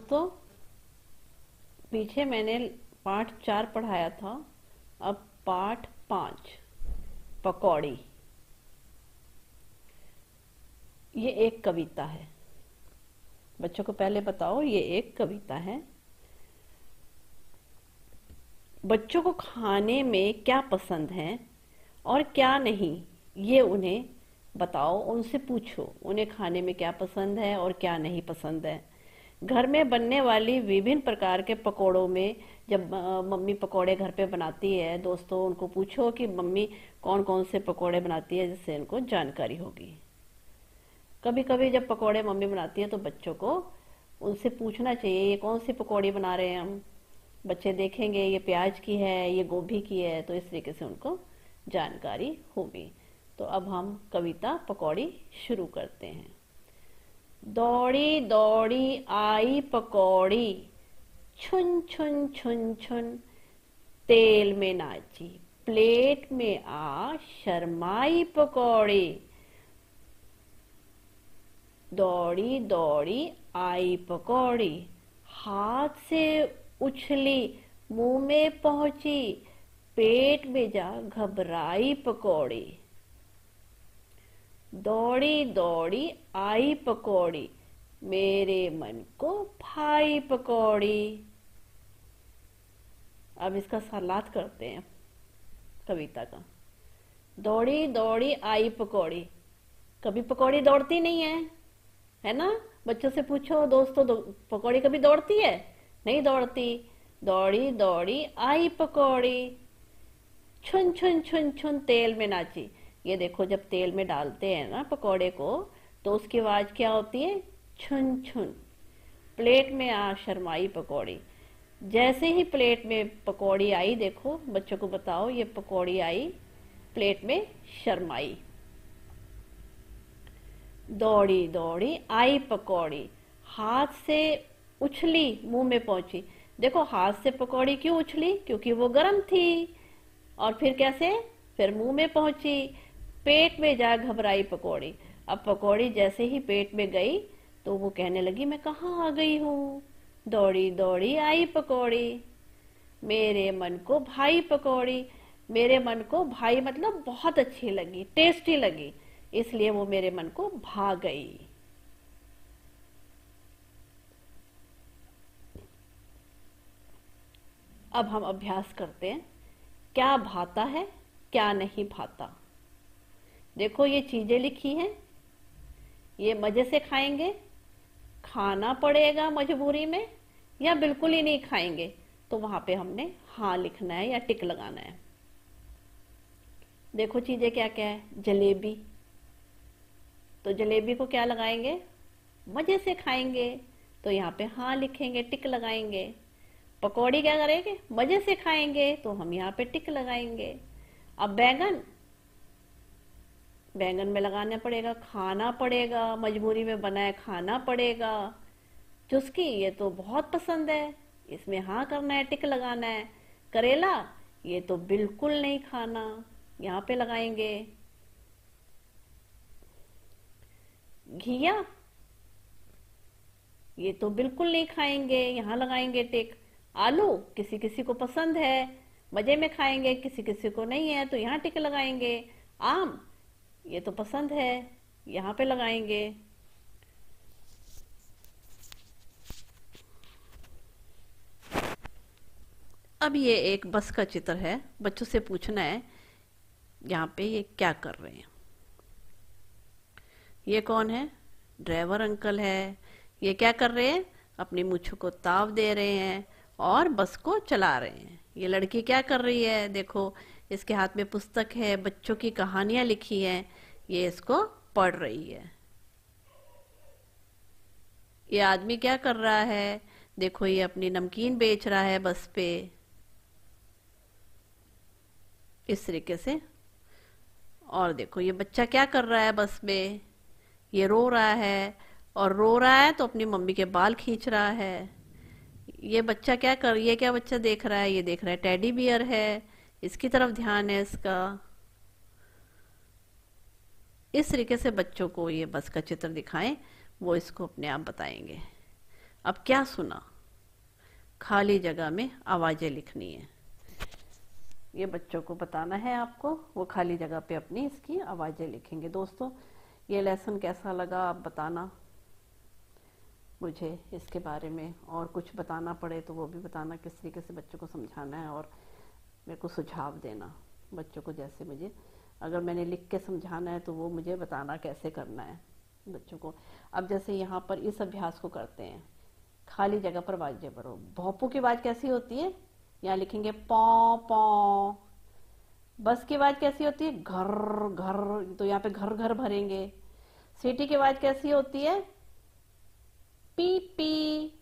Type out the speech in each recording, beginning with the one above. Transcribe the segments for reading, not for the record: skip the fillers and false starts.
दोस्तों, पीछे मैंने पाठ 4 पढ़ाया था। अब पाठ 5 पकौड़ी। ये एक कविता है। बच्चों को पहले बताओ, ये एक कविता है। बच्चों को खाने में क्या पसंद है और क्या नहीं, ये उन्हें बताओ। उनसे पूछो उन्हें खाने में क्या पसंद है और क्या नहीं पसंद है। घर में बनने वाली विभिन्न प्रकार के पकोड़ों में जब मम्मी पकोड़े घर पे बनाती है दोस्तों, उनको पूछो कि मम्मी कौन कौन से पकोड़े बनाती है, जिससे उनको जानकारी होगी। कभी कभी जब पकोड़े मम्मी बनाती है तो बच्चों को उनसे पूछना चाहिए, ये कौन सी पकोड़ी बना रहे हैं हम। बच्चे देखेंगे ये प्याज की है, ये गोभी की है, तो इस तरीके से उनको जानकारी होगी। तो अब हम कविता पकौड़ी शुरू करते हैं। दौड़ी दौड़ी आई पकौड़ी, छुन छुन छुन छुन तेल में नाची, प्लेट में आ शर्माई पकौड़ी। दौड़ी दौड़ी आई पकौड़ी, हाथ से उछली मुंह में पहुंची, पेट में जा घबराई पकौड़ी। दौड़ी दौड़ी आई पकौड़ी, मेरे मन को भाई पकौड़ी। अब इसका सलात करते हैं कविता का। दौड़ी दौड़ी आई पकौड़ी। कभी पकौड़ी दौड़ती नहीं है ना? बच्चों से पूछो दोस्तों, पकौड़ी कभी दौड़ती है? नहीं दौड़ती। दौड़ी दौड़ी आई पकौड़ी, छुन छुन छुन छुन तेल में नाची। ये देखो, जब तेल में डालते हैं ना पकौड़े को, तो उसकी आवाज क्या होती है? छुन छुन। प्लेट में आ शर्माई पकौड़ी। जैसे ही प्लेट में पकौड़ी आई, देखो बच्चों को बताओ, ये पकौड़ी आई प्लेट में शर्माई। दौड़ी दौड़ी आई पकौड़ी, हाथ से उछली मुंह में पहुंची। देखो हाथ से पकौड़ी क्यों उछली? क्योंकि वो गर्म थी। और फिर कैसे? फिर मुंह में पहुंची, पेट में जा घबराई पकौड़ी। अब पकौड़ी जैसे ही पेट में गई तो वो कहने लगी, मैं कहाँ आ गई हूँ। दौड़ी दौड़ी आई पकौड़ी, मेरे मन को भाई पकौड़ी। मेरे मन को भाई मतलब बहुत अच्छी लगी, टेस्टी लगी, इसलिए वो मेरे मन को भा गई। अब हम अभ्यास करते हैं। क्या भाता है, क्या नहीं भाता। देखो ये चीजें लिखी हैं, ये मजे से खाएंगे, खाना पड़ेगा मजबूरी में, या बिल्कुल ही नहीं खाएंगे। तो वहां पे हमने हाँ लिखना है या टिक लगाना है। देखो चीजें क्या क्या है। जलेबी, तो जलेबी को क्या लगाएंगे? मजे से खाएंगे, तो यहाँ पे हाँ लिखेंगे, टिक लगाएंगे। पकौड़ी क्या करेंगे? मजे से खाएंगे, तो हम यहाँ पे टिक लगाएंगे। अब बैंगन, बैंगन में लगाना पड़ेगा, खाना पड़ेगा, मजबूरी में बना है, खाना पड़ेगा। चुस्की, ये तो बहुत पसंद है, इसमें हाँ करना है, टिक लगाना है। करेला, ये तो बिल्कुल नहीं खाना, यहाँ पे लगाएंगे। घिया, ये तो बिल्कुल नहीं खाएंगे, यहाँ लगाएंगे टिक। आलू, किसी किसी को पसंद है, मजे में खाएंगे, किसी किसी को नहीं है, तो यहाँ टिक लगाएंगे। आम, ये तो पसंद है, यहाँ पे लगाएंगे। अब ये एक बस का चित्र है। बच्चों से पूछना है यहाँ पे ये क्या कर रहे हैं। ये कौन है? ड्राइवर अंकल है। ये क्या कर रहे हैं? अपनी मूछों को ताव दे रहे हैं और बस को चला रहे हैं। ये लड़की क्या कर रही है? देखो इसके हाथ में पुस्तक है, बच्चों की कहानियां लिखी हैं, ये इसको पढ़ रही है। ये आदमी क्या कर रहा है? देखो ये अपनी नमकीन बेच रहा है बस पे, इस तरीके से। और देखो ये बच्चा क्या कर रहा है बस में? ये रो रहा है, और रो रहा है तो अपनी मम्मी के बाल खींच रहा है। ये बच्चा ये क्या बच्चा देख रहा है? ये देख रहा है टेडी बियर है, इसकी तरफ ध्यान है इसका। इस तरीके से बच्चों को ये बस का चित्र दिखाएं, वो इसको अपने आप बताएंगे। अब क्या सुना? खाली जगह में आवाजें लिखनी है। ये बच्चों को बताना है आपको, वो खाली जगह पे अपनी इसकी आवाजें लिखेंगे। दोस्तों, ये लेसन कैसा लगा आप बताना मुझे इसके बारे में, और कुछ बताना पड़े तो वो भी बताना, किस तरीके से बच्चों को समझाना है, और मेरे को सुझाव देना बच्चों को। जैसे मुझे अगर मैंने लिख के समझाना है तो वो मुझे बताना कैसे करना है बच्चों को। अब जैसे यहाँ पर इस अभ्यास को करते हैं, खाली जगह पर आवाजें भरो। भोंपू की आवाज कैसी होती है? यहाँ लिखेंगे पौ पौ। बस की आवाज कैसी होती है? घर घर, तो यहाँ पे घर घर भरेंगे। सीटी की आवाज कैसी होती है? P P.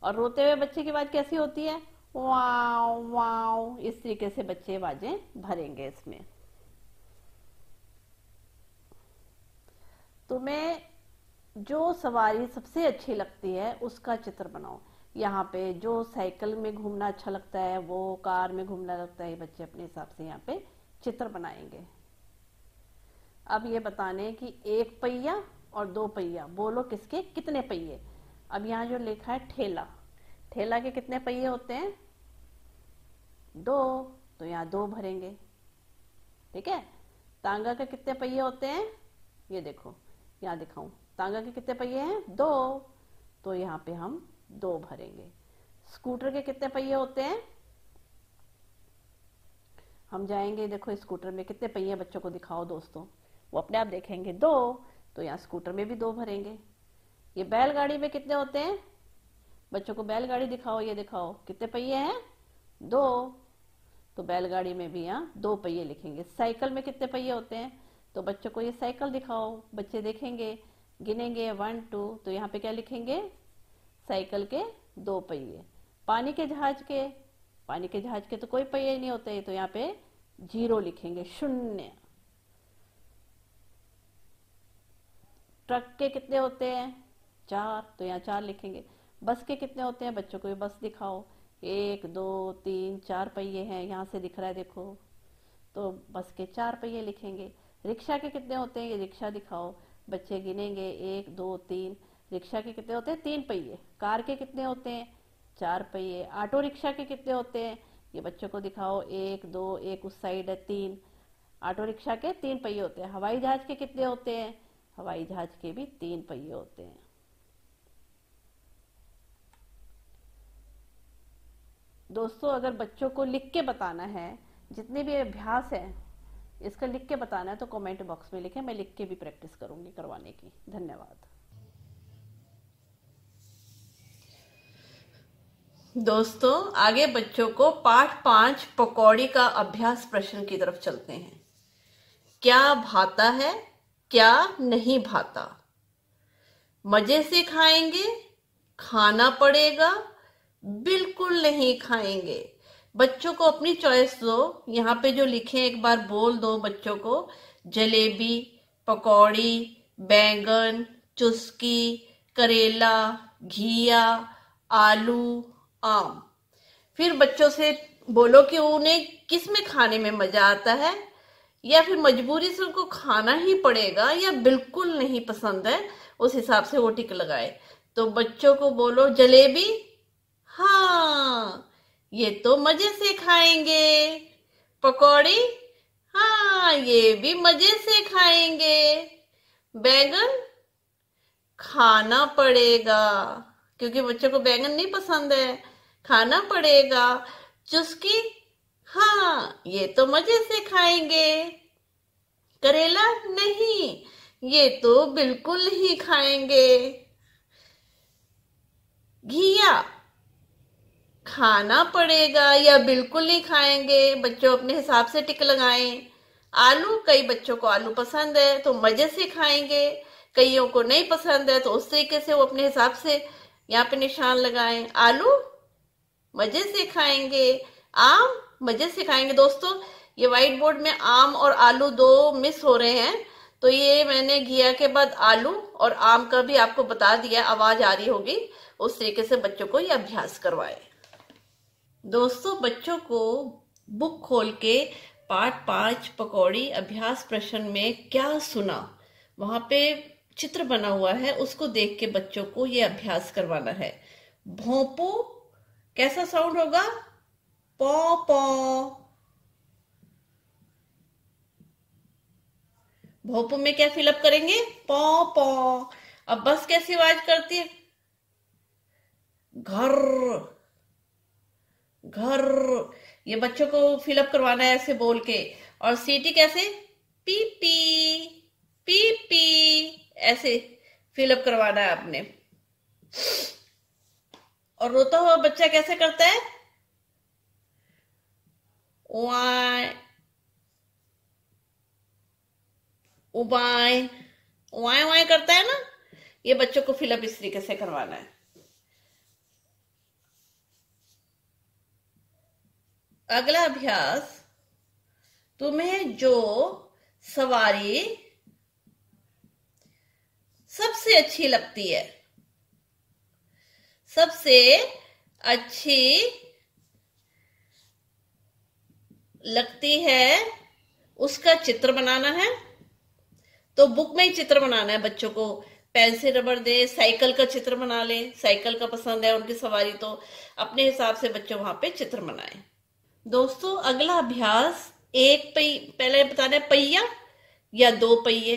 और रोते हुए बच्चे की आवाज कैसी होती है? वाव वाव। इस तरीके से बच्चे आवाजें भरेंगे इसमें। तुम्हें जो सवारी सबसे अच्छी लगती है उसका चित्र बनाओ। यहाँ पे जो साइकिल में घूमना अच्छा लगता है, वो कार में घूमना लगता है, बच्चे अपने हिसाब से यहाँ पे चित्र बनाएंगे। अब ये बताने कि एक पहिया और दो पहिया, बोलो किसके कितने पहिए? अब यहाँ जो लिखा है ठेला, ठेला के कितने पहिए होते हैं? दो, तो यहाँ दो भरेंगे। ठीक है। तांगा के कितने पहिए होते हैं? ये देखो, यहाँ दिखाऊं, तांगा के कितने पहिए हैं? दो, तो यहाँ पे हम दो भरेंगे। स्कूटर के कितने पहिए होते हैं? हम जाएंगे, देखो स्कूटर में कितने पहिए बच्चों को दिखाओ दोस्तों, वो अपने आप देखेंगे। दो, तो यहाँ स्कूटर में भी दो भरेंगे। ये बैलगाड़ी में कितने होते हैं? बच्चों को बैलगाड़ी दिखाओ, ये दिखाओ कितने पहिए हैं? दो, तो बैलगाड़ी में भी यहाँ दो पहिए लिखेंगे। साइकिल में कितने पहिए होते हैं? तो बच्चों को ये साइकिल दिखाओ, बच्चे देखेंगे, गिनेंगे 1 2, तो यहाँ पे क्या लिखेंगे? साइकिल के दो पहिए। पानी के जहाज के, पानी के जहाज के तो कोई पहिए ही नहीं होते, तो यहाँ पे 0 लिखेंगे, 0। ट्रक के कितने होते हैं? 4, तो यहाँ 4 लिखेंगे। बस के कितने होते हैं? बच्चों को ये बस दिखाओ, 1 2 3 4 पहिए हैं, यहाँ से दिख रहा है देखो, तो बस के 4 पहिए लिखेंगे। रिक्शा के कितने होते हैं? ये रिक्शा दिखाओ, बच्चे गिनेंगे 1 2 3। रिक्शा के कितने होते हैं? 3 पहिए। कार के कितने होते हैं? 4 पहिए। ऑटो रिक्शा के कितने होते हैं? ये बच्चों को दिखाओ, 1 2, एक उस साइड है 3। ऑटो रिक्शा के 3 पहिए होते हैं। हवाई जहाज के कितने होते हैं? हवाई जहाज के भी 3 पहिए होते हैं। दोस्तों, अगर बच्चों को लिख के बताना है, जितने भी अभ्यास है इसका लिख के बताना है, तो कमेंट बॉक्स में लिखें, मैं लिख के भी प्रैक्टिस करूंगी करवाने की। धन्यवाद। दोस्तों, आगे बच्चों को पाठ 5 पकौड़ी का अभ्यास प्रश्न की तरफ चलते हैं। क्या भाता है, क्या नहीं भाता? मजे से खाएंगे, खाना पड़ेगा, बिल्कुल नहीं खाएंगे। बच्चों को अपनी चॉइस दो। यहाँ पे जो लिखे एक बार बोल दो बच्चों को। जलेबी, पकौड़ी, बैंगन, चुस्की, करेला, घिया, आलू, आम। फिर बच्चों से बोलो कि उन्हें किस में खाने में मजा आता है, या फिर मजबूरी से उनको खाना ही पड़ेगा, या बिल्कुल नहीं पसंद है, उस हिसाब से वो टिक लगाए। तो बच्चों को बोलो जलेबी, हाँ ये तो मजे से खाएंगे। पकौड़ी, हाँ ये भी मजे से खाएंगे। बैंगन, खाना पड़ेगा, क्योंकि बच्चों को बैंगन नहीं पसंद है, खाना पड़ेगा। चुस्की, हाँ ये तो मजे से खाएंगे। करेला, नहीं ये तो बिल्कुल नहीं खाएंगे। घिया, खाना पड़ेगा या बिल्कुल नहीं खाएंगे, बच्चों अपने हिसाब से टिक लगाएं। आलू, कई बच्चों को आलू पसंद है तो मजे से खाएंगे, कईयों को नहीं पसंद है तो उस तरीके से वो अपने हिसाब से यहाँ पे निशान लगाएं। आलू मजे से खाएंगे, आम मजे से खाएंगे। दोस्तों, ये व्हाइट बोर्ड में आम और आलू दो मिस हो रहे हैं, तो ये मैंने घिया के बाद आलू और आम का भी आपको बता दिया, आवाज आ रही होगी, उस तरीके से बच्चों को ये अभ्यास करवाए। दोस्तों, बच्चों को बुक खोल के पाठ 5 पकौड़ी अभ्यास प्रश्न में क्या सुना, वहां पे चित्र बना हुआ है उसको देख के बच्चों को ये अभ्यास करवाना है। भोंपू कैसा साउंड होगा? पौ पौ। भोंपू में क्या फिलअप करेंगे? पौ पौ। अब बस कैसी आवाज करती है? घर घर। ये बच्चों को फिलअप करवाना है ऐसे बोल के। और सीटी कैसे? पी पी पी पी, ऐसे फिलअप करवाना है आपने। और रोता हुआ बच्चा कैसे करता है? वाय उबाय वाय वाय करता है ना। ये बच्चों को फिलअप इस तरीके से करवाना है। अगला अभ्यास, तुम्हें जो सवारी सबसे अच्छी लगती है, सबसे अच्छी लगती है, उसका चित्र बनाना है। तो बुक में ही चित्र बनाना है बच्चों को। पेंसिल रबड़ दे, साइकिल का चित्र बना ले, साइकिल का पसंद है उनकी सवारी तो अपने हिसाब से बच्चे वहां पे चित्र बनाए। दोस्तों अगला अभ्यास, पहले बताना है पहिया या दो पहिए।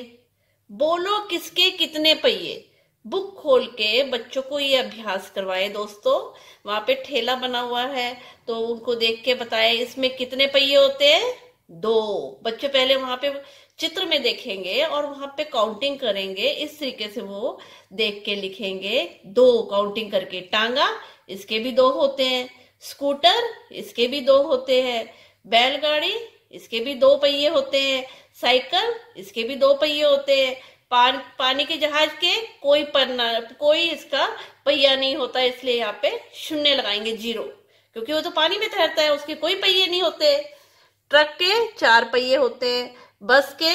बोलो किसके कितने पहिए। बुक खोल के बच्चों को ये अभ्यास करवाए दोस्तों। वहां पे ठेला बना हुआ है तो उनको देख के बताए इसमें कितने पहिए होते हैं? दो। बच्चे पहले वहां पे चित्र में देखेंगे और वहां पे काउंटिंग करेंगे। इस तरीके से वो देख के लिखेंगे, दो काउंटिंग करके। टांगा, इसके भी दो होते हैं। स्कूटर, इसके भी दो होते हैं। बैलगाड़ी, इसके भी दो पहिए होते हैं। साइकिल, इसके भी दो पहिए होते हैं। पानी के जहाज के कोई इसका पहिया नहीं होता, इसलिए यहाँ पे शून्य लगाएंगे, 0, क्योंकि वो तो पानी में तैरता है, उसके कोई पहिए नहीं होते। ट्रक के 4 पहिए होते हैं। बस के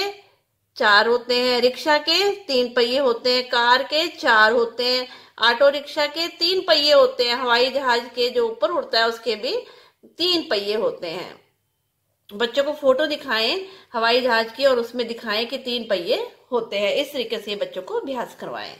4 होते हैं। रिक्शा के 3 पहिए होते हैं। कार के 4 होते हैं। ऑटो रिक्शा के 3 पहिए होते हैं। हवाई जहाज के जो ऊपर उड़ता है उसके भी 3 पहिए होते हैं। बच्चों को फोटो दिखाएं हवाई जहाज की और उसमें दिखाएं कि 3 पहिए होते हैं। इस तरीके से बच्चों को अभ्यास करवाएं।